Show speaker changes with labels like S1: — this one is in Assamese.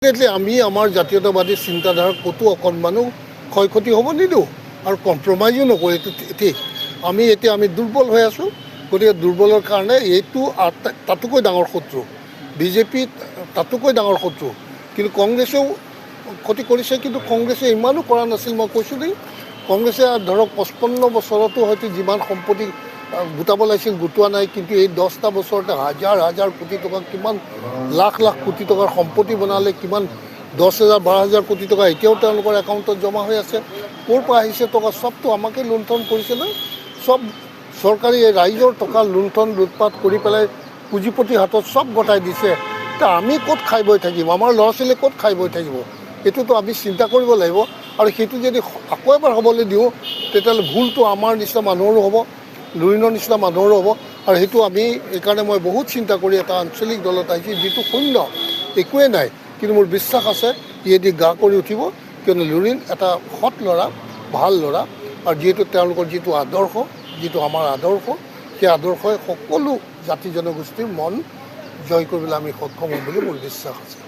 S1: আমি আমাৰ জাতীয়তাবাদী চিন্তাধাৰাৰ ক'তো অকণমানো ক্ষয়ক্ষতি হ'ব নিদিওঁ আৰু কম্প্ৰমাইজো নকৰোঁ। এইটো ঠিক আমি দুৰ্বল হৈ আছোঁ। গতিকে দুৰ্বলৰ কাৰণে এইটো তাতোকৈ ডাঙৰ শত্ৰু বিজেপি, তাতোকৈ ডাঙৰ শত্ৰু। কিন্তু কংগ্ৰেছেও ক্ষতি কৰিছে, কিন্তু কংগ্ৰেছে ইমানো কৰা নাছিল। মই কৈছোঁ দেই, কংগ্ৰেছে ধৰক 55 বছৰতো হয়তো যিমান সম্পত্তি গোটাব লাগিছিল গোটোৱা নাই, কিন্তু এই 10টা বছৰতে হাজাৰ হাজাৰ কোটি টকা, কিমান লাখ লাখ কোটি টকাৰ সম্পত্তি বনালে, কিমান 10,000 12,000 কোটি টকা এতিয়াও তেওঁলোকৰ একাউণ্টত জমা হৈ আছে। ক'ৰ পৰা আহিছে টকা? চবটো আমাকে লুণ্ঠন কৰিছে ন। চব চৰকাৰী ৰাইজৰ টকা লুণ্ঠন লুটপাট কৰি পেলাই পুঁজিপতিৰ হাতত চব গতাই দিছে। এতিয়া আমি ক'ত খাই বৈ থাকিম? আমাৰ ল'ৰা ছোৱালীয়ে ক'ত খাই বৈ থাকিব? এইটোতো আমি চিন্তা কৰিব লাগিব। আৰু সেইটো যদি আকৌ এবাৰ হ'বলৈ দিওঁ, তেতিয়াহ'লে ভুলটো আমাৰ নিচিনা মানুহৰো হ'ব, লুৰিণৰ নিচিনা মানুহৰো হ'ব। আৰু সেইটো আমি এইকাৰণে মই বহুত চিন্তা কৰি এটা আঞ্চলিক দলত আহিছোঁ, যিটো শূন্য, একোৱেই নাই। কিন্তু মোৰ বিশ্বাস আছে ইয়েদি গা কৰি উঠিব, কিয়নো লুৰিণ এটা সৎ ল'ৰা, ভাল ল'ৰা। আৰু যিহেতু তেওঁলোকৰ যিটো আদৰ্শ, যিটো আমাৰ আদৰ্শ, সেই আদৰ্শই সকলো জাতি জনগোষ্ঠীৰ মন জয় কৰিবলৈ আমি সক্ষম হ'ম বুলি মোৰ বিশ্বাস আছে।